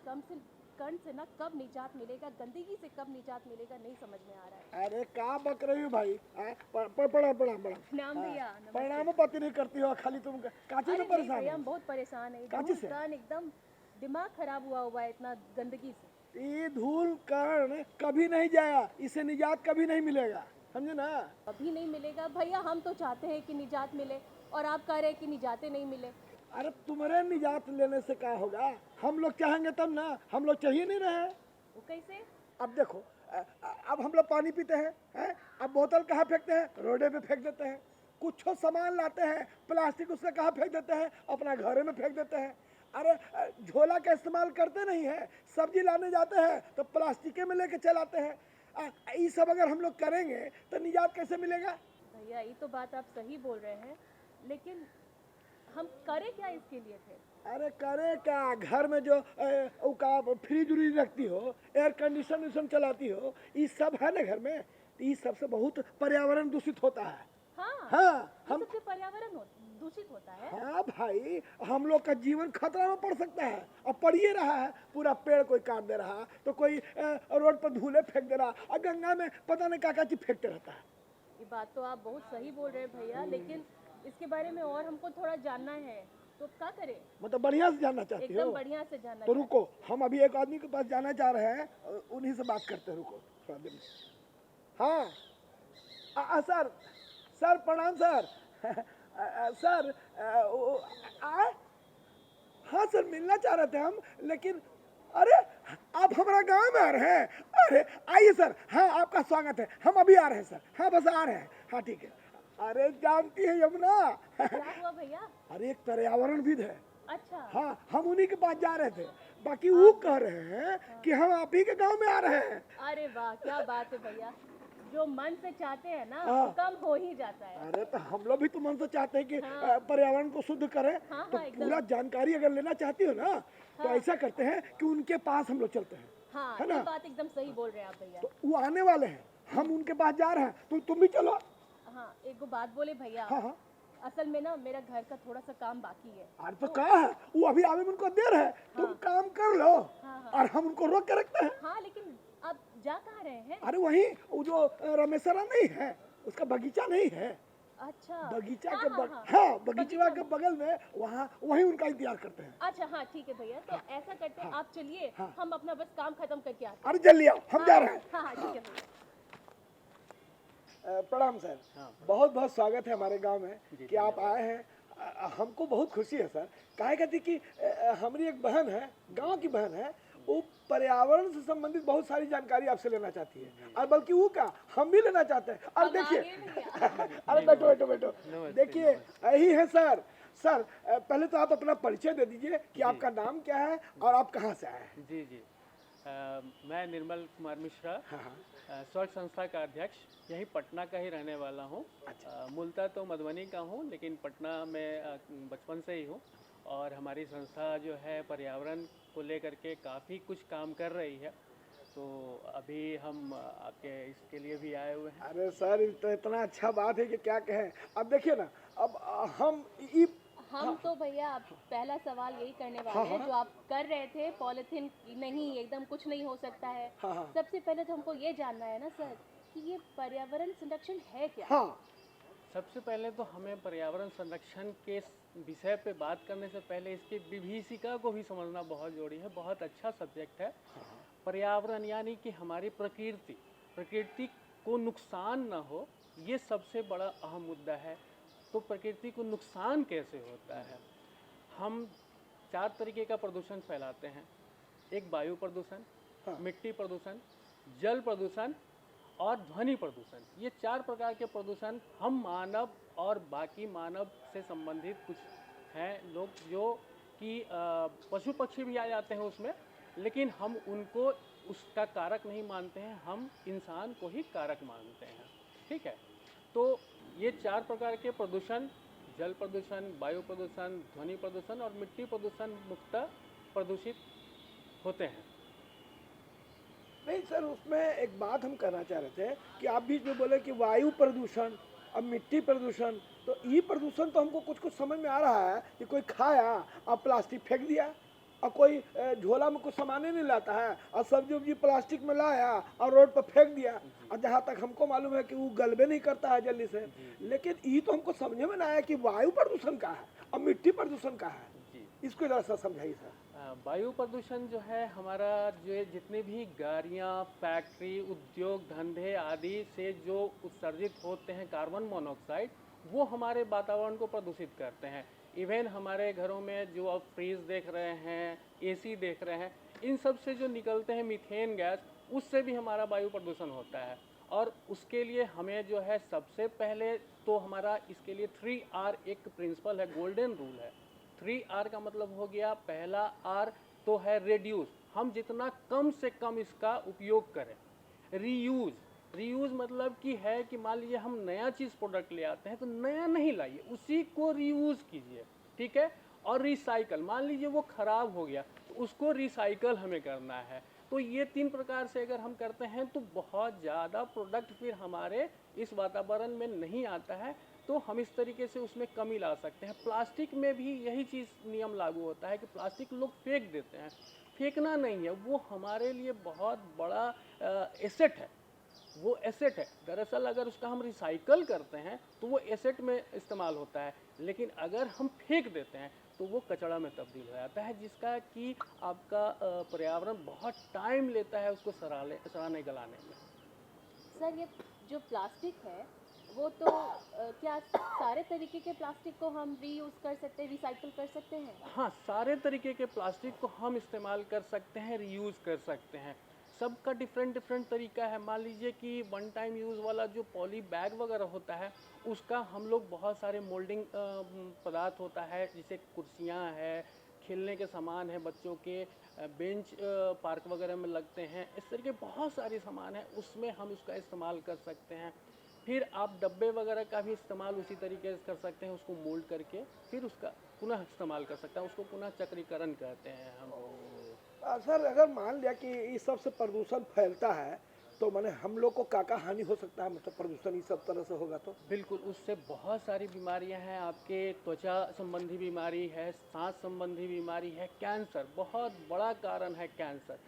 कण से ना कब निजात मिलेगा, गंदगी से कब निजात मिलेगा, नहीं समझ में आ रहा है। अरे का बक रही हो भाई? प्रणाम प्रणाम प्रणाम। प्रणाम भैया, नमस्ते। प्रणाम पति नहीं करती हो, खाली तुम काची अरे से नहीं परेशान भैया, हो? हम बहुत परेशान है, काची धूल से? कण एकदम दिमाग खराब हुआ है इतना गंदगी से। ये धूल कण कभी नहीं जाया, इससे निजात कभी नहीं मिलेगा, समझे ना? अभी नहीं मिलेगा भैया, हम तो चाहते हैं कि निजात मिले और आप कह रहे हैं कि निजाते नहीं मिले। अरे तुम्हारे निजात लेने से क्या होगा? हम लोग चाहेंगे तब ना, हम लोग चाहिए नहीं रहे। वो कैसे? अब देखो, अब हम लोग पानी पीते हैं? अब बोतल कहाँ फेंकते हैं? रोडे पे फेंक देते हैं। कुछ सामान लाते हैं, प्लास्टिक उसका कहाँ फेंक देते हैं? अपना घरे में फेंक देते हैं। अरे झोला का इस्तेमाल करते नहीं है, सब्जी लाने जाते हैं तो प्लास्टिक में लेके चलाते हैं। ये सब अगर हम लोग करेंगे तो निजात कैसे मिलेगा? भैया ये तो बात आप सही बोल रहे हैं, लेकिन हम करें क्या इसके लिए फिर? अरे करे क्या? घर में जो फ्रिज उरीज रखती हो, एयर कंडीशन चलाती हो, ये सब है ना घर में, तो ये सबसे बहुत पर्यावरण दूषित होता है। हाँ, हाँ हम सबसे पर्यावरण दूषित होता है। हाँ भाई, हम लोग का जीवन खतरा में पड़ सकता है। अब पड़ ही रहा है, पूरा पेड़ कोई काट दे रहा, तो कोई रोड पर धूले फेंक दे रहा, और गंगा में पता नहीं क्या चीज फेंकते रहता है। ये बात तो आप बहुत सही बोल रहे हैं भैया, लेकिन इसके बारे में और हमको थोड़ा जानना है, तो क्या करें? मतलब बढ़िया से जानना चाहती हो? एकदम बढ़िया से जानना तो चाहते रुको, हम अभी एक आदमी के पास जाना चाह रहे हैं, उन्हीं से बात करते हैं, रुको थोड़ा देर में। हाँ सर, सर प्रणाम सर। सर हाँ सर, मिलना चाह रहे थे हम, लेकिन अरे आप हमारा गांव में आ रहे हैं? अरे आइए सर, हाँ आपका स्वागत है, हम अभी आ रहे हैं सर। हाँ बस आ रहे हैं, हाँ ठीक है। अरे जानती है यमुना, क्या हुआ भैया? अरे एक पर्यावरणविद है। अच्छा। हाँ, हम उन्हीं के पास जा रहे थे, बाकी वो कह रहे हैं कि हम आप ही के गांव में आ रहे हैं। अरे वाह, क्या बात है भैया, जो मन से चाहते हैं ना हाँ। वो काम हो ही जाता है। अरे तो हम लोग भी तो मन से चाहते हैं कि हाँ। पर्यावरण को शुद्ध करें। हाँ, तो हाँ, एकदम। पूरा जानकारी अगर लेना चाहती हो ना, तो हाँ। ऐसा करते हैं कि उनके पास हम लोग चलते हैं। हाँ, है ये ना? बात एकदम सही बोल रहे हैं आप भैया। तो वो आने वाले हैं, हम उनके पास जा रहे हैं, तो तुम भी चलो। हाँ, एक बात बोले भैया, हाँ हाँ। असल में ना मेरा घर का थोड़ा सा काम बाकी है। अरे तो कहा है, वो अभी आवे में उनको देर है, तुम हाँ। काम कर लो। हाँ, हाँ। और हम उनको रोक के रखते हैं। हाँ, लेकिन आप जा कहाँ रहे हैं? अरे वही वो जो रमेशरा नहीं है, उसका बगीचा नहीं है, अच्छा। बगीचा हाँ, के हाँ, हाँ। हाँ बगीचा बगीचा के में। बगल में, वहाँ वही उनका इंतजार करते हैं। अच्छा, हाँ ठीक है भैया, तो ऐसा करते हैं, आप चलिए, हाँ। हम अपना बस काम खत्म करके आते हैं। अरे जल्दी आओ, हम जा रहे हैं। हाँ हाँ ठीक है भैया। प्रणाम सर। बहुत बहुत स्वागत है हमारे गांव में कि आप आए हैं। हमको बहुत खुशी है सर। काहे कहती कि हमारी एक बहन है, गांव की बहन है, वो पर्यावरण से संबंधित बहुत सारी जानकारी आपसे लेना चाहती है, और बल्कि वो का हम भी लेना चाहते हैं। और हम देखिए, आगे भैया। अरे बैठो बैठो बैठो, देखिए यही है सर। सर पहले तो आप अपना परिचय दे दीजिए कि आपका नाम क्या है और आप कहाँ से आए हैं। जी जी, मैं निर्मल कुमार मिश्रा, हाँ। स्वर्ण संस्था का अध्यक्ष, यहीं पटना का ही रहने वाला हूँ। मूलतः तो मधुबनी का हूँ, लेकिन पटना में बचपन से ही हूँ। और हमारी संस्था जो है पर्यावरण को लेकर के काफ़ी कुछ काम कर रही है, तो अभी हम आपके इसके लिए भी आए हुए हैं। अरे सर तो इतना अच्छा बात है कि क्या कहें। अब देखिए ना, अब हम तो भैया पहला सवाल यही करने वाले हैं, जो आप कर रहे थे, पॉलिथीन नहीं, एकदम कुछ नहीं हो सकता है। हाँ। सबसे पहले तो हमको ये जानना है ना सर कि ये पर्यावरण संरक्षण है क्या? हाँ। सबसे पहले तो हमें पर्यावरण संरक्षण के विषय पे बात करने से पहले इसकी विभीषिका को भी समझना बहुत जरूरी है। बहुत अच्छा सब्जेक्ट है। पर्यावरण यानी कि हमारी प्रकृति को नुकसान ना हो, ये सबसे बड़ा अहम मुद्दा है। तो प्रकृति को नुकसान कैसे होता है? हम 4 तरीके का प्रदूषण फैलाते हैं। एक वायु प्रदूषण, मिट्टी प्रदूषण, जल प्रदूषण और ध्वनि प्रदूषण। ये 4 प्रकार के प्रदूषण हम मानव और बाकी मानव से संबंधित कुछ हैं लोग, जो कि पशु पक्षी भी आ जाते हैं उसमें, लेकिन हम उनको उसका कारक नहीं मानते हैं, हम इंसान को ही कारक मानते हैं। ठीक है, तो ये 4 प्रकार के प्रदूषण, जल प्रदूषण, वायु प्रदूषण, ध्वनि प्रदूषण और मिट्टी प्रदूषण मुख्यतः प्रदूषित होते हैं। नहीं सर, उसमें एक बात हम करना चाह रहे थे कि आप बीच में बोले कि वायु प्रदूषण और मिट्टी प्रदूषण, तो ये प्रदूषण तो हमको कुछ कुछ समझ में आ रहा है कि कोई खाया और प्लास्टिक फेंक दिया, और कोई झोला में कुछ सामान ही नहीं लाता है और सब्जी उब्जी प्लास्टिक में लाया और रोड पर फेंक दिया, और जहाँ तक हमको मालूम है कि वो गलबे नहीं करता है जल्दी से। लेकिन ये तो हमको समझ में ना आया कि वायु प्रदूषण का है और मिट्टी प्रदूषण का है, इसको जरा सा समझाइए सर। वायु प्रदूषण जो है हमारा, जो है जितने भी गाड़ियाँ, फैक्ट्री, उद्योग धंधे आदि से जो उत्सर्जित होते हैं कार्बन मोनोऑक्साइड, वो हमारे वातावरण को प्रदूषित करते हैं। इवन हमारे घरों में जो आप फ्रीज देख रहे हैं, एसी देख रहे हैं, इन सब से जो निकलते हैं मीथेन गैस, उससे भी हमारा वायु प्रदूषण होता है। और उसके लिए हमें जो है सबसे पहले तो हमारा इसके लिए 3R एक प्रिंसिपल है, गोल्डन रूल है। 3R का मतलब हो गया, पहला R तो है रेड्यूस, हम जितना कम से कम इसका उपयोग करें। रीयूज़ मतलब कि है कि मान लीजिए हम नया चीज़ प्रोडक्ट ले आते हैं तो नया नहीं लाइए, उसी को रीयूज़ कीजिए, ठीक है। और रिसाइकल, मान लीजिए वो ख़राब हो गया तो उसको रिसाइकल हमें करना है। तो ये 3 प्रकार से अगर हम करते हैं तो बहुत ज़्यादा प्रोडक्ट फिर हमारे इस वातावरण में नहीं आता है, तो हम इस तरीके से उसमें कमी ला सकते हैं। प्लास्टिक में भी यही चीज़ नियम लागू होता है कि प्लास्टिक लोग फेंक देते हैं, फेंकना नहीं है, वो हमारे लिए बहुत बड़ा एसेट है, वो एसेट है। दरअसल अगर उसका हम रिसाइकल करते हैं तो वो एसेट में इस्तेमाल होता है, लेकिन अगर हम फेंक देते हैं तो वो कचरा में तब्दील हो जाता है, जिसका कि आपका पर्यावरण बहुत टाइम लेता है उसको सराहने गलाने में। सर, ये जो प्लास्टिक है वो तो क्या सारे तरीके के प्लास्टिक को हम रीयूज़ कर सकते हैं, रिसाइकल कर सकते हैं? हाँ, सारे तरीके के प्लास्टिक को हम इस्तेमाल कर सकते हैं, रीयूज़ कर सकते हैं। सबका डिफरेंट तरीका है। मान लीजिए कि वन टाइम यूज़ वाला जो पॉली बैग वगैरह होता है, उसका हम लोग बहुत सारे मोल्डिंग पदार्थ होता है, जैसे कुर्सियाँ है, खेलने के सामान है, बच्चों के बेंच पार्क वगैरह में लगते हैं, इस तरह के बहुत सारे सामान हैं, उसमें हम उसका इस्तेमाल कर सकते हैं। फिर आप डब्बे वगैरह का भी इस्तेमाल उसी तरीके से कर सकते हैं, उसको मोल्ड करके फिर उसका पुनः इस्तेमाल कर सकते हैं, उसको पुनः चक्रीकरण कहते हैं हम। सर अगर मान लिया कि इस सब से प्रदूषण फैलता है तो माने हम लोग को क्या हानि हो सकता है, मतलब प्रदूषण इस सब तरह से होगा तो? बिल्कुल, उससे बहुत सारी बीमारियां हैं, आपके त्वचा संबंधी बीमारी है, सांस संबंधी बीमारी है, कैंसर बहुत बड़ा कारण है कैंसर।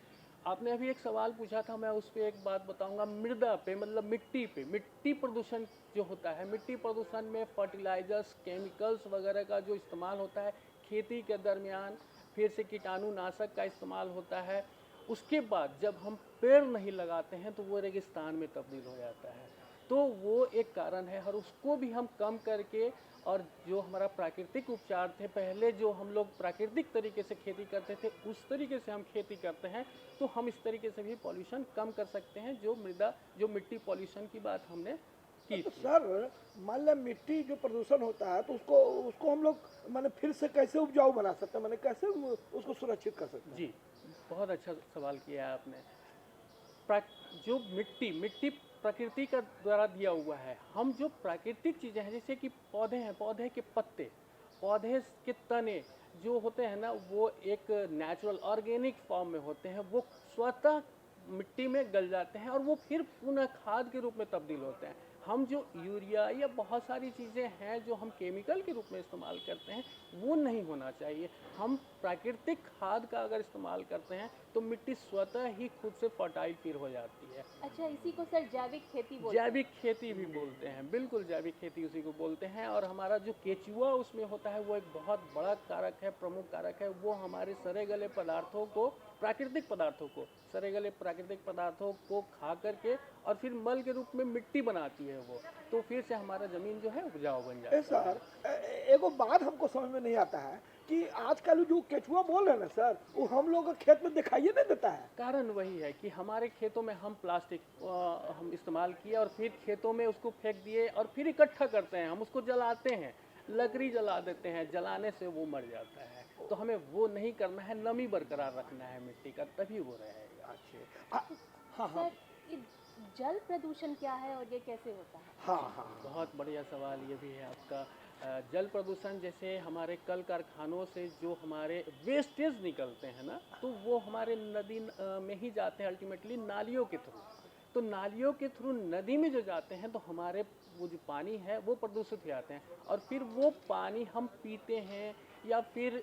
आपने अभी एक सवाल पूछा था, मैं उस पर एक बात बताऊंगा। मृदा पे मतलब मिट्टी पे, मिट्टी प्रदूषण जो होता है, मिट्टी प्रदूषण में फर्टिलाइजर्स, केमिकल्स वगैरह का जो इस्तेमाल होता है खेती के दरमियान, फिर से कीटाणुनाशक का इस्तेमाल होता है। उसके बाद जब हम पेड़ नहीं लगाते हैं तो वो रेगिस्तान में तब्दील हो जाता है, तो वो एक कारण है। और उसको भी हम कम करके, और जो हमारा प्राकृतिक उपचार थे पहले, जो हम लोग प्राकृतिक तरीके से खेती करते थे, उस तरीके से हम खेती करते हैं, तो हम इस तरीके से भी पॉल्यूशन कम कर सकते हैं। जो मिट्टी पॉल्यूशन की बात हमने की तो थी। सर मान लिया मिट्टी जो प्रदूषण होता है तो उसको हम लोग माने फिर से कैसे उपजाऊ बना सकते हैं, माने कैसे उसको सुरक्षित कर सकते हैं? जी, बहुत अच्छा सवाल किया है आपने। जो मिट्टी प्रकृति का द्वारा दिया हुआ है। हम जो प्राकृतिक चीज़ें हैं, जैसे कि पौधे हैं, पौधे के पत्ते, पौधे के तने जो होते हैं ना, वो एक नेचुरल ऑर्गेनिक फॉर्म में होते हैं, वो स्वतः मिट्टी में गल जाते हैं और वो फिर पुनः खाद के रूप में तब्दील होते हैं। हम जो यूरिया या बहुत सारी चीज़ें हैं जो हम केमिकल के रूप में इस्तेमाल करते हैं, वो नहीं होना चाहिए। हम प्राकृतिक खाद का अगर इस्तेमाल करते हैं तो मिट्टी स्वतः ही खुद से फर्टाइल फिर हो जाती है। अच्छा, इसी को सर जैविक खेती बोलते हैं? जैविक खेती भी बोलते हैं, बिल्कुल जैविक खेती उसी को बोलते हैं। और हमारा जो केचुआ उसमें होता है, वो एक बहुत बड़ा कारक है, प्रमुख कारक है। वो हमारे सड़े गले पदार्थों को, प्राकृतिक पदार्थों को खा करके और फिर मल के रूप में मिट्टी बनाती है वो, तो फिर से हमारा ज़मीन जो है उपजाऊ बन जाती है। सर एगो बात हमको समझ में नहीं आता है कि आजकल जो केचुआ बोल रहे हैं ना सर, वो हम लोग के खेत में दिखाई नहीं देता है। कारण वही है कि हमारे खेतों में हम प्लास्टिक हम इस्तेमाल किए और फिर खेतों में उसको फेंक दिए और फिर इकट्ठा करते हैं, हम उसको जलाते हैं, लकड़ी जला देते हैं, जलाने से वो मर जाता है। तो हमें वो नहीं करना है, नमी बरकरार रखना है मिट्टी का, तभी वो रहेगा। हाँ हाँ सर, ये जल प्रदूषण क्या है और ये कैसे होता है? हाँ, बहुत बढ़िया सवाल ये भी है आपका। जल प्रदूषण, जैसे हमारे कल कारखानों से जो हमारे वेस्टेज निकलते हैं ना, तो वो हमारे नदी में ही जाते हैं, अल्टीमेटली नालियों के थ्रू। तो नालियों के थ्रू नदी में जो जाते हैं तो हमारे वो जो पानी है वो प्रदूषित हो जाते हैं, और फिर वो पानी हम पीते हैं या फिर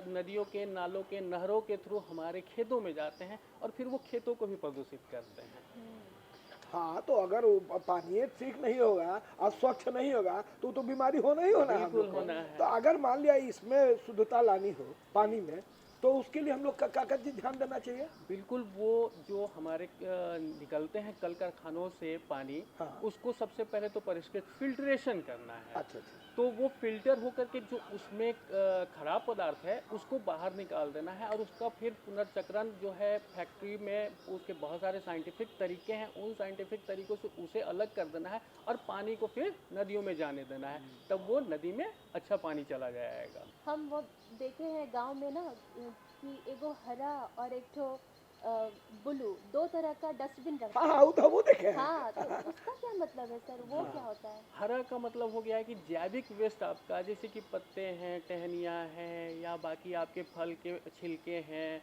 नदियों के, नालों के, नहरों के थ्रू हमारे खेतों में जाते हैं और फिर वो खेतों को भी प्रदूषित करते हैं। हाँ, तो अगर वो पानी ठीक नहीं होगा और स्वच्छ नहीं होगा तो बीमारी होना ही होना है हम बिल्कुल लोग को। होना है। तो अगर मान लिया इसमें शुद्धता लानी हो पानी में, तो उसके लिए हम लोग का क्या चीज ध्यान देना चाहिए? बिल्कुल, वो जो हमारे निकलते हैं कल कारखानों से पानी, हाँ। उसको सबसे पहले तो परिष्कृत फिल्ट्रेशन करना है। अच्छा अच्छा। तो वो फिल्टर होकर के जो उसमें खराब पदार्थ है उसको बाहर निकाल देना है और उसका फिर पुनर्चक्रण जो है फैक्ट्री में, उसके बहुत सारे साइंटिफिक तरीके हैं, उन साइंटिफिक तरीकों से उसे अलग कर देना है और पानी को फिर नदियों में जाने देना है, तब वो नदी में अच्छा पानी चला जाएगा। हम वो देखे हैं गांव में ना कि एगो हरा और एक ठो ब्लू, दो तरह का डस्टबिन रखते हाँ हैं। हाँ, वो देखे हैं। हाँ, तो उसका क्या मतलब है सर, वो क्या होता है? हरा का मतलब हो गया है कि जैविक वेस्ट आपका, जैसे कि पत्ते हैं, टहनियाँ हैं, या बाकी आपके फल के छिलके हैं,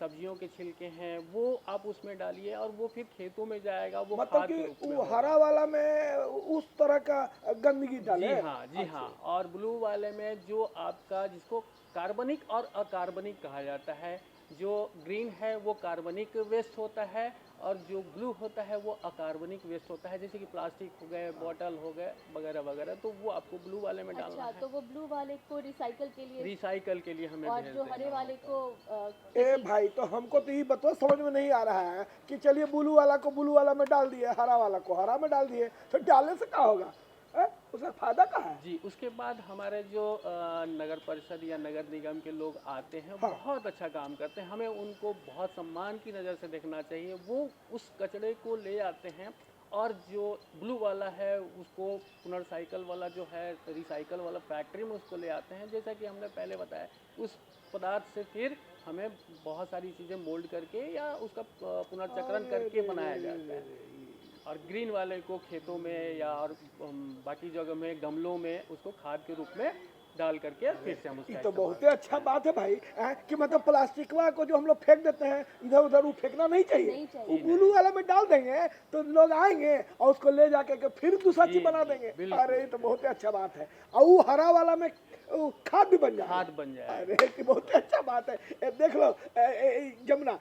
सब्जियों के छिलके हैं, वो आप उसमें डालिए और वो फिर खेतों में जाएगा, वो मतलब खाद कि के रूप में वो होगा। हरा वाला में उस तरह का गंदगी डाले। जी हाँ, जी हाँ। और ब्लू वाले में जो आपका, जिसको कार्बनिक और अकार्बनिक कहा जाता है, जो ग्रीन है वो कार्बनिक वेस्ट होता है और जो ब्लू होता है वो अकार्बनिक वेस्ट होता है, जैसे कि प्लास्टिक हो गए, बॉटल हो गए, वगैरह वगैरह, तो वो आपको ब्लू वाले में डालना अच्छा, है। तो वो ब्लू वाले को रिसाइकल के लिए रिसाइकल के लिए हमें और भेज जो देना हरे वाले होगा। को ए खेती। भाई, तो हमको तो ये बताओ, समझ में नहीं आ रहा है कि चलिए ब्लू वाला को ब्लू वाला में डाल दिए, हरा वाला को हरा में डाल दिए, तो डालने से क्या होगा? उसका फायदा क्या है? जी, उसके बाद हमारे जो नगर परिषद या नगर निगम के लोग आते हैं, हाँ। बहुत अच्छा काम करते हैं, हमें उनको बहुत सम्मान की नज़र से देखना चाहिए। वो उस कचरे को ले आते हैं और जो ब्लू वाला है उसको पुनर्साइकिल वाला जो है, रिसाइकल वाला फैक्ट्री में उसको ले आते हैं, जैसा कि हमने पहले बताया। उस पदार्थ से फिर हमें बहुत सारी चीज़ें मोल्ड करके या उसका पुनर्चक्रण करके बनाया जाता है और ग्रीन वाले को खेतों में या और बाकी जगह में गमलों में उसको खाद के रूप में डाल करके फिर से हम ये उसका तो इस्तेमाल बहुत ही अच्छा बात है भाई, कि मतलब प्लास्टिकवा को जो हम लोग फेंक देते हैं इधर उधर, वो फेंकना नहीं चाहिए। नहीं चाहिए। वो ब्लू वाला में डाल देंगे तो लोग आएंगे और उसको ले जाके के फिर दूसरा जी, चीज बना जी, देंगे। बिल्कुल, अरे ये तो बहुत ही अच्छा बात है। और वो हरा वाला में खाद भी बन जाए। खाद बन जाएगा। अरे ये बहुत ही अच्छा बात है। देख लो जमुना,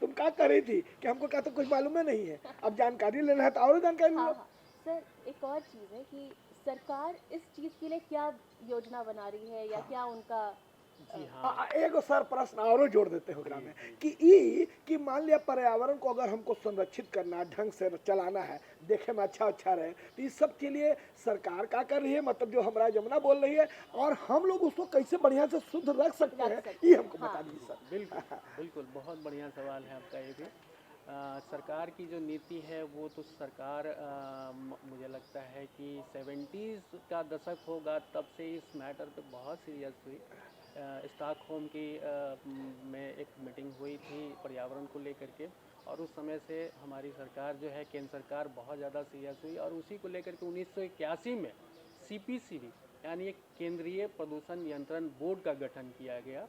तुम क्या कर रही थी कि हमको क्या तो कुछ मालूम ही नहीं है, अब जानकारी लेना है तो और जानकारी हाँ लो। हाँ सर, एक और चीज़ है कि सरकार इस चीज़ के लिए क्या योजना बना रही है या क्या उनका जी हाँ। एगो सर प्रश्न और जोड़ देते हो ओकरा में कि मान लिया पर्यावरण को अगर हमको संरक्षित करना, ढंग से चलाना है, देखे में अच्छा अच्छा रहे, तो इस सब के लिए सरकार क्या कर रही है, मतलब जो हमारा जमुना बोल रही है, और हम लोग उसको कैसे बढ़िया से शुद्ध रख सकते हैं, ये हमको बता दीजिए सर। बिल्कुल, बिल्कुल, बहुत बढ़िया सवाल है आपका ये भी। सरकार की जो नीति है वो तो सरकार, मुझे लगता है कि 70s का दशक होगा तब से इस मैटर पे बहुत सीरियस हुई। स्टॉकहोम की में एक मीटिंग हुई थी पर्यावरण को लेकर के, और उस समय से हमारी सरकार जो है, केंद्र सरकार, बहुत ज़्यादा सीरियस हुई और उसी को लेकर के 1981 में CPCB यानी एक केंद्रीय प्रदूषण नियंत्रण बोर्ड का गठन किया गया।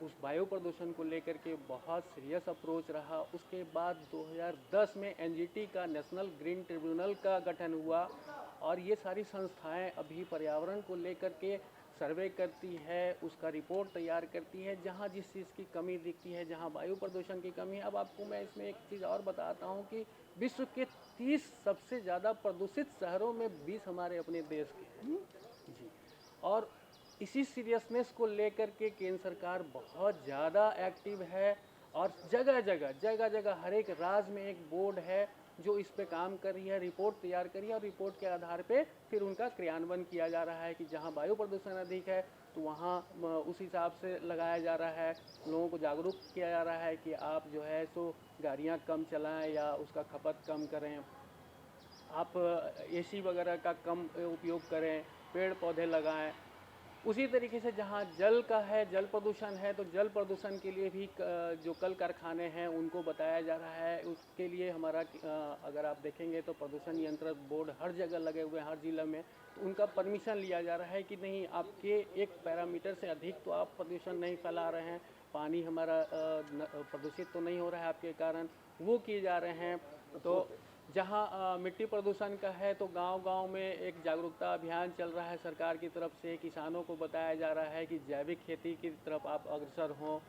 उस वायु प्रदूषण को लेकर के बहुत सीरियस अप्रोच रहा। उसके बाद 2010 में NGT का, नेशनल ग्रीन ट्रिब्यूनल का गठन हुआ और ये सारी संस्थाएं अभी पर्यावरण को लेकर के सर्वे करती है, उसका रिपोर्ट तैयार करती है, जहाँ जिस चीज़ की कमी दिखती है, जहाँ वायु प्रदूषण की कमी है। अब आपको मैं इसमें एक चीज़ और बताता हूँ कि विश्व के 30 सबसे ज़्यादा प्रदूषित शहरों में 20 हमारे अपने देश के हैं। जी, और इसी सीरियसनेस को लेकर के केंद्र सरकार बहुत ज़्यादा एक्टिव है और जगह जगह हर एक राज्य में एक बोर्ड है जो इस पे काम कर रही है, रिपोर्ट तैयार कर रही है और रिपोर्ट के आधार पे फिर उनका क्रियान्वयन किया जा रहा है कि जहाँ वायु प्रदूषण अधिक है तो वहाँ उस हिसाब से लगाया जा रहा है। लोगों को जागरूक किया जा रहा है कि आप जो है सो गाड़ियाँ कम चलाएं या उसका खपत कम करें, आप AC वगैरह का कम उपयोग करें, पेड़ पौधे लगाएं। उसी तरीके से जहाँ जल का है, जल प्रदूषण है, तो जल प्रदूषण के लिए भी जो कल कारखाने हैं उनको बताया जा रहा है। उसके लिए हमारा अगर आप देखेंगे तो प्रदूषण नियंत्रण बोर्ड हर जगह लगे हुए हैं, हर जिला में, तो उनका परमिशन लिया जा रहा है कि नहीं, आपके एक पैरामीटर से अधिक तो आप प्रदूषण नहीं फैला रहे हैं, पानी हमारा प्रदूषित तो नहीं हो रहा है आपके कारण, वो किए जा रहे हैं। तो जहाँ मिट्टी प्रदूषण का है तो गांव-गांव में एक जागरूकता अभियान चल रहा है सरकार की तरफ से। किसानों को बताया जा रहा है कि जैविक खेती की तरफ आप अग्रसर हों,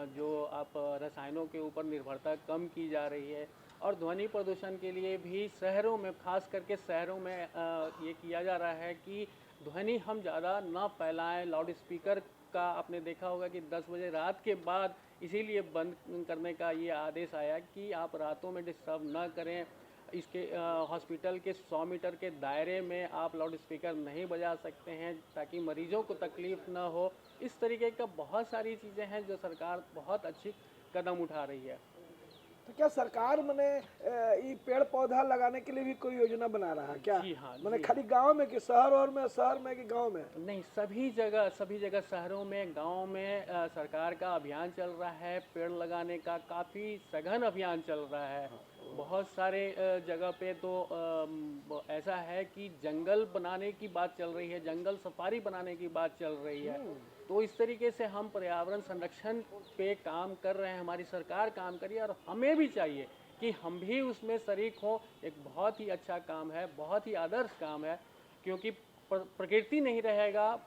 जो आप रसायनों के ऊपर निर्भरता कम की जा रही है। और ध्वनि प्रदूषण के लिए भी शहरों में, खास करके शहरों में ये किया जा रहा है कि ध्वनि हम ज़्यादा ना फैलाएं। लाउड स्पीकर का आपने देखा होगा कि 10 बजे रात के बाद इसीलिए बंद करने का ये आदेश आया कि आप रातों में डिस्टर्ब ना करें। इसके हॉस्पिटल के 100 मीटर के दायरे में आप लाउड स्पीकर नहीं बजा सकते हैं ताकि मरीजों को तकलीफ़ ना हो। इस तरीके का बहुत सारी चीज़ें हैं जो सरकार बहुत अच्छी कदम उठा रही है। तो क्या सरकार मने ये पेड़ पौधा लगाने के लिए भी कोई योजना बना रहा है क्या? जी हाँ, मने जी खाली गांव में कि शहर में कि गांव में? नहीं, सभी जगह शहरों में, गांव में सरकार का अभियान चल रहा है। पेड़ लगाने का काफ़ी सघन अभियान चल रहा है। बहुत सारे जगह पे तो ऐसा है कि जंगल बनाने की बात चल रही है, जंगल सफारी बनाने की बात चल रही है। तो इस तरीके से हम पर्यावरण संरक्षण पे काम कर रहे हैं, हमारी सरकार काम कर रही है और हमें भी चाहिए कि हम भी उसमें शरीक हों। एक बहुत ही अच्छा काम है, बहुत ही आदर्श काम है, क्योंकि प्रकृति नहीं रहेगा,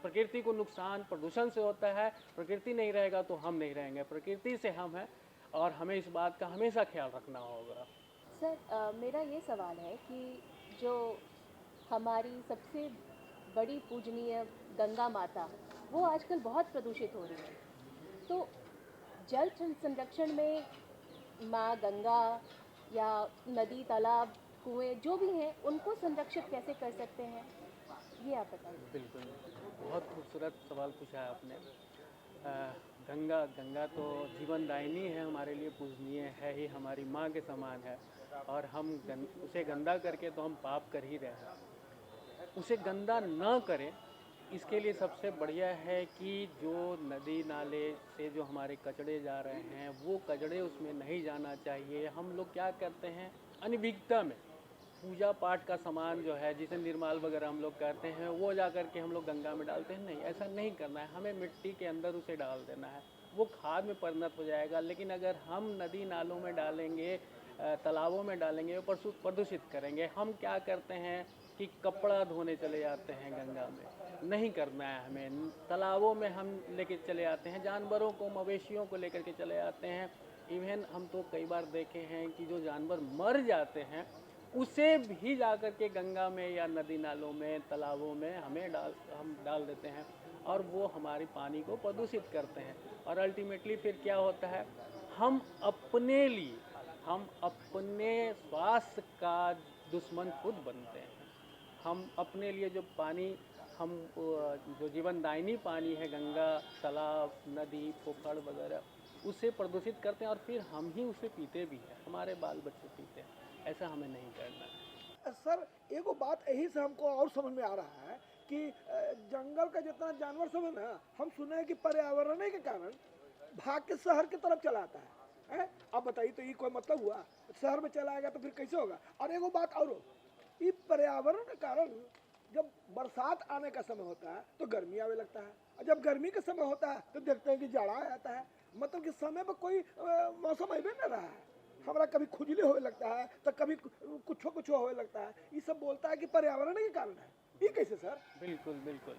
प्रकृति को नुकसान प्रदूषण से होता है। प्रकृति नहीं रहेगा तो हम नहीं रहेंगे, प्रकृति से हम हैं और हमें इस बात का हमेशा ख्याल रखना होगा। सर मेरा ये सवाल है कि जो हमारी सबसे बड़ी पूजनीय गंगा माता, वो आजकल बहुत प्रदूषित हो रही है। तो जल संरक्षण में माँ गंगा या नदी, तालाब, कुएं जो भी हैं, उनको संरक्षित कैसे कर सकते हैं, ये आप बताइए। बिल्कुल, बहुत खूबसूरत सवाल पूछा है आपने। गंगा तो जीवनदायिनी है, हमारे लिए पूजनीय है ही, हमारी माँ के समान है। और हम उसे गंदा करके तो हम पाप कर ही रहे हैं। उसे गंदा ना करें, इसके लिए सबसे बढ़िया है कि जो नदी नाले से जो हमारे कचड़े जा रहे हैं, वो कचड़े उसमें नहीं जाना चाहिए। हम लोग क्या करते हैं, अनभिज्ञता में पूजा पाठ का सामान जो है, जिसे निर्माल वगैरह हम लोग करते हैं, वो जा कर के हम लोग गंगा में डालते हैं। नहीं, ऐसा नहीं करना है, हमें मिट्टी के अंदर उसे डाल देना है, वो खाद में परिणत हो जाएगा। लेकिन अगर हम नदी नालों में डालेंगे, तालाबों में डालेंगे, वो प्रदूषित करेंगे। हम क्या करते हैं कि कपड़ा धोने चले जाते हैं गंगा में, नहीं करना है हमें। तालाबों में हम लेके चले आते हैं, जानवरों को, मवेशियों को लेकर के चले आते हैं। इवन हम तो कई बार देखे हैं कि जो जानवर मर जाते हैं, उसे भी जा कर के गंगा में या नदी नालों में, तालाबों में हम डाल देते हैं और वो हमारे पानी को प्रदूषित करते हैं। और अल्टीमेटली फिर क्या होता है, हम अपने स्वास्थ्य का दुश्मन खुद बनते हैं। हम अपने लिए जो पानी, जो जीवनदायिनी पानी है, गंगा, तालाब, नदी, पोखर वगैरह, उसे प्रदूषित करते हैं और फिर हम ही उसे पीते भी हैं, हमारे बाल बच्चे पीते हैं। ऐसा हमें नहीं करना है। सर एगो बात यही से हमको और समझ में आ रहा है कि जंगल का जितना जानवर सब है ना, हम सुने हैं कि पर्यावरण के कारण भाग के शहर की तरफ चला आता है। आप बताइए, तो ये कोई मतलब हुआ? शहर में चला आएगा तो फिर कैसे होगा? और एगो बात और, ये पर्यावरण के कारण जब बरसात आने का समय होता है तो गर्मी आने लगता है, और जब गर्मी का समय होता है तो देखते हैं कि जाड़ा आ जाता है। मतलब कि समय पर कोई मौसम अबे नहीं रहा है। हमारा कभी खुजली होने लगता है तो कभी कुछ होने लगता है। ये सब बोलता है कि पर्यावरण के कारण है। ये कैसे सर? बिल्कुल बिल्कुल।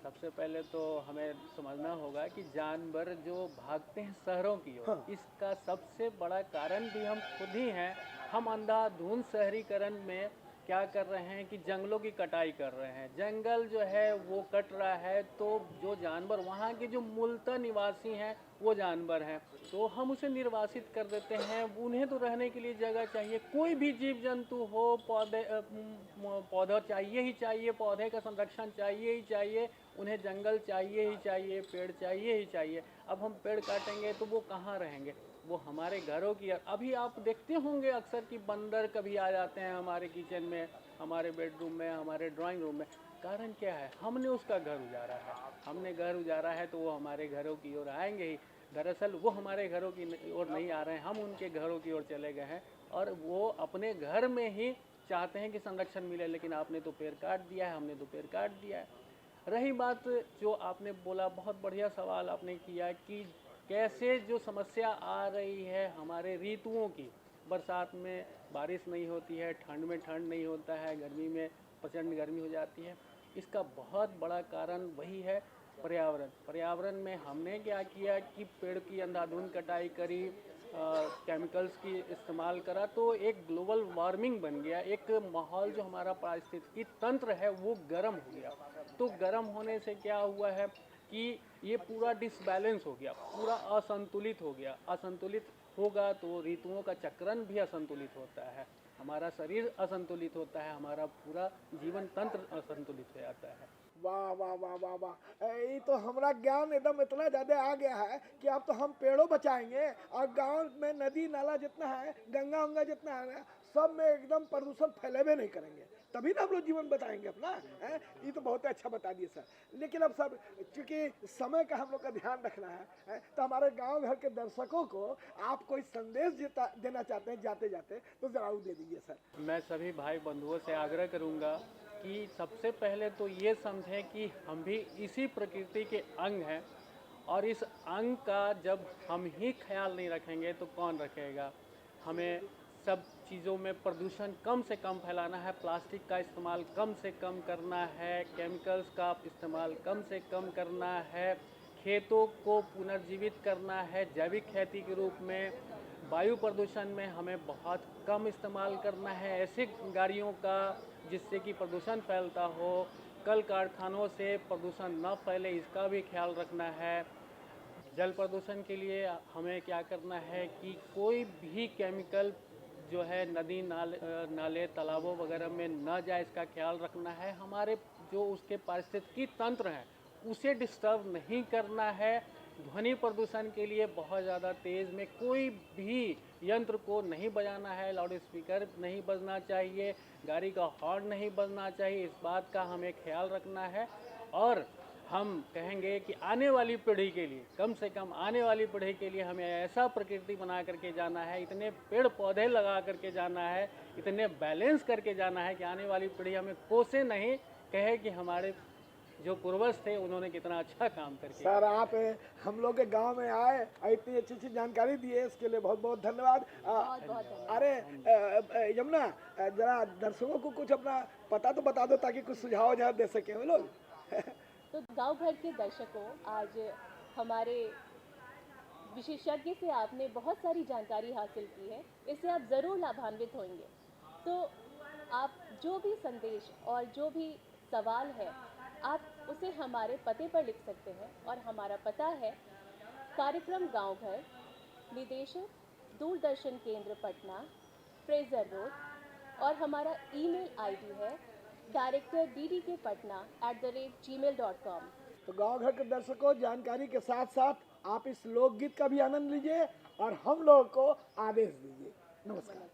सबसे पहले तो हमें समझना होगा कि जानवर जो भागते हैं शहरों की ओर, हाँ। इसका सबसे बड़ा कारण भी हम खुद ही हैं। हम अंधाधुंध शहरीकरण में क्या कर रहे हैं कि जंगलों की कटाई कर रहे हैं। जंगल जो है वो कट रहा है, तो जो जानवर, वहाँ के जो मूलतः निवासी हैं वो जानवर हैं, तो हम उसे निर्वासित कर देते हैं। उन्हें तो रहने के लिए जगह चाहिए। कोई भी जीव जंतु हो, पौधा चाहिए ही चाहिए, पौधे का संरक्षण चाहिए ही चाहिए, उन्हें जंगल चाहिए ही चाहिए, पेड़ चाहिए ही चाहिए। अब हम पेड़ काटेंगे तो वो कहाँ रहेंगे? वो हमारे घरों की, अभी आप देखते होंगे अक्सर कि बंदर कभी आ जाते हैं हमारे किचन में, हमारे बेडरूम में, हमारे ड्राइंग रूम में। कारण क्या है? हमने उसका घर उजाड़ा है। हमने घर उजाड़ा है तो वो हमारे घरों की ओर आएंगे ही। दरअसल वो हमारे घरों की ओर नहीं आ रहे हैं, हम उनके घरों की ओर चले गए हैं और वो अपने घर में ही चाहते हैं कि संरक्षण मिले। लेकिन आपने तो पेड़ काट दिया है, हमने तो पेड़ काट दिया है। रही बात जो आपने बोला, बहुत बढ़िया सवाल आपने किया कि कैसे जो समस्या आ रही है हमारे ऋतुओं की, बरसात में बारिश नहीं होती है, ठंड में ठंड नहीं होता है, गर्मी में प्रचंड गर्मी हो जाती है। इसका बहुत बड़ा कारण वही है पर्यावरण। पर्यावरण में हमने क्या किया कि पेड़ की अंधाधुंध कटाई करी, केमिकल्स की इस्तेमाल करा, तो एक ग्लोबल वार्मिंग बन गया। एक माहौल जो हमारा पारिस्थितिकी तंत्र है वो गर्म हो गया। तो गर्म होने से क्या हुआ है कि ये पूरा डिसबैलेंस हो गया, पूरा असंतुलित हो गया। असंतुलित होगा तो ऋतुओं का चक्रण भी असंतुलित होता है, हमारा शरीर असंतुलित होता है, हमारा पूरा जीवन तंत्र असंतुलित हो जाता है। वाह वाह वाह वाह वाह, ये तो हमारा ज्ञान एकदम इतना ज़्यादा आ गया है कि अब तो हम पेड़ों बचाएंगे और गांव में नदी नाला जितना है, गंगा उंगा जितना है ना, सब में एकदम प्रदूषण फैलेवे नहीं करेंगे, तभी ना हम लोग जीवन बताएंगे अपना है। ये तो बहुत अच्छा बता दिए सर। लेकिन अब सर चूंकि समय का हम लोग का ध्यान रखना है, तो हमारे गांव घर के दर्शकों को आप कोई संदेश देना चाहते हैं जाते जाते, तो जरूर दे दीजिए सर। मैं सभी भाई बंधुओं से आग्रह करूंगा कि सबसे पहले तो ये समझें कि हम भी इसी प्रकृति के अंग हैं, और इस अंग का जब हम ही ख्याल नहीं रखेंगे तो कौन रखेगा। हमें सब चीज़ों में प्रदूषण कम से कम फैलाना है, प्लास्टिक का इस्तेमाल कम से कम करना है, केमिकल्स का इस्तेमाल कम से कम करना है, खेतों को पुनर्जीवित करना है जैविक खेती के रूप में। वायु प्रदूषण में हमें बहुत कम इस्तेमाल करना है ऐसे गाड़ियों का जिससे कि प्रदूषण फैलता हो। कल कारखानों से प्रदूषण न फैले इसका भी ख्याल रखना है। जल प्रदूषण के लिए हमें क्या करना है कि कोई भी केमिकल जो है नदी नाले तालाबों वगैरह में न जाए, इसका ख्याल रखना है। हमारे जो उसके पारिस्थितिकी तंत्र हैं उसे डिस्टर्ब नहीं करना है। ध्वनि प्रदूषण के लिए बहुत ज़्यादा तेज़ में कोई भी यंत्र को नहीं बजाना है, लाउड स्पीकर नहीं बजना चाहिए, गाड़ी का हॉर्न नहीं बजना चाहिए, इस बात का हमें ख्याल रखना है। और हम कहेंगे कि आने वाली पीढ़ी के लिए, कम से कम आने वाली पीढ़ी के लिए हमें ऐसा प्रकृति बना करके जाना है, इतने पेड़ पौधे लगा करके जाना है, इतने बैलेंस करके जाना है कि आने वाली पीढ़ी हमें कोसे नहीं, कहे कि हमारे जो पूर्वज थे उन्होंने कितना अच्छा काम करके। सर आप हम लोग के गांव में आए और इतनी अच्छी अच्छी जानकारी दी है, इसके लिए बहुत बहुत धन्यवाद। बहुत बहुत धन्यवाद। अरे यमुना, जरा दर्शकों को कुछ अपना पता तो बता दो ताकि कुछ सुझाव जहाँ दे सके वो लोग। तो गांव घर के दर्शकों, आज हमारे विशेषज्ञ से आपने बहुत सारी जानकारी हासिल की है, इससे आप ज़रूर लाभान्वित होंगे। तो आप जो भी संदेश और जो भी सवाल है आप उसे हमारे पते पर लिख सकते हैं, और हमारा पता है कार्यक्रम गांव घर, निदेशक दूरदर्शन केंद्र पटना, फ्रेजर रोड, और हमारा ईमेल आईडी है director@gmail.com। तो गांव घर के दर्शकों, जानकारी के साथ साथ आप इस लोकगीत का भी आनंद लीजिए और हम लोग को आदेश दीजिए। नमस्कार।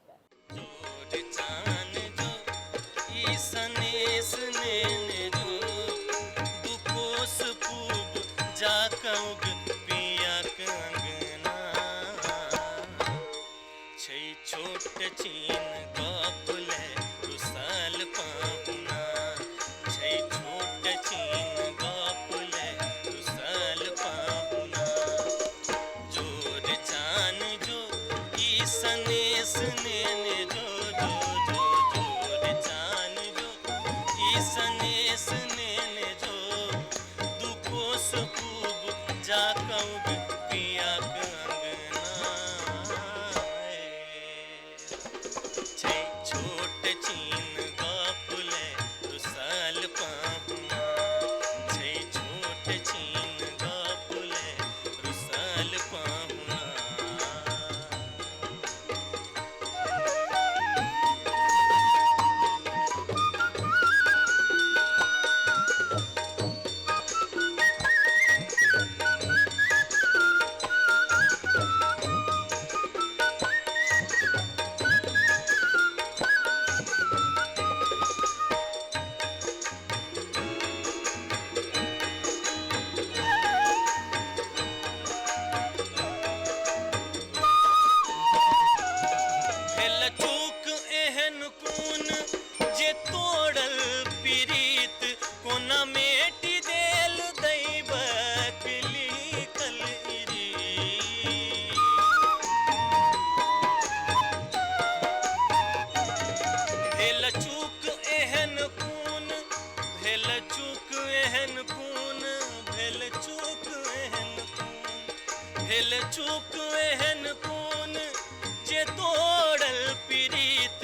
के तोड़ल प्रीत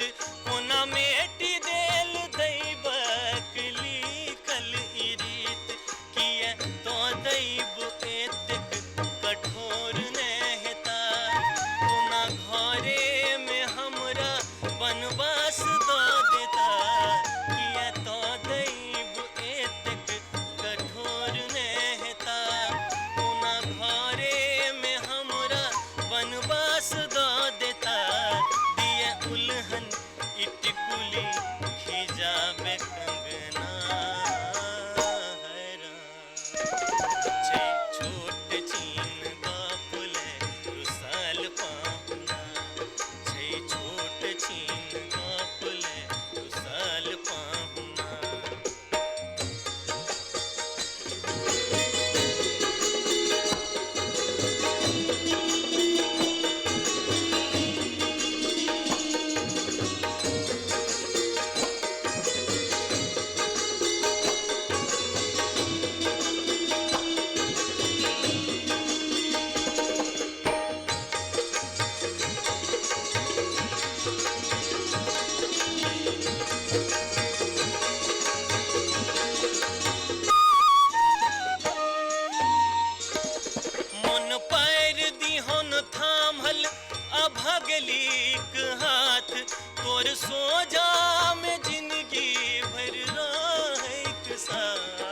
कोना मेटी देल दैवक लिखल ई रीत किए तो दैव एतेक कठोर नेहता कोना घरे में हमरा बनवास दो देता किए तो दैव एतेक कठोर नेहता कोना घरे में हमरा बनवास दो देता दिए उल्हन इटकुली खिजाबे कंगना छै छोट चीन बापुले रुसाल पाहुना छै छोट चीन बापुले रुसाल पाहुना मन पैर दिहन थामल अभगलीक हाथ तोर सोजा में जिंदगी भर रहैक साथ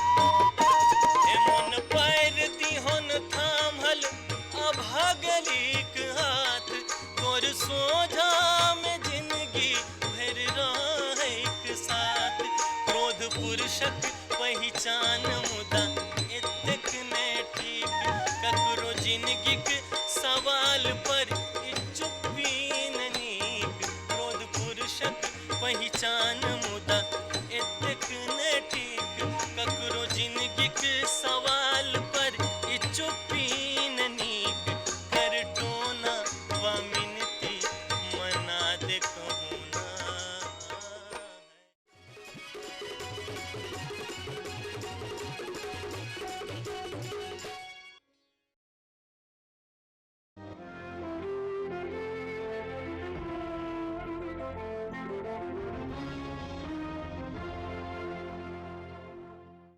हे मन पैर दिहन थामल अभगलीक हाथ तोर सोजा में जिंदगी भर रहैक साथ क्रोध पुरुषक पहचान मुदा एतेक ने ठीक ककरो जिंदगीक सवाल पर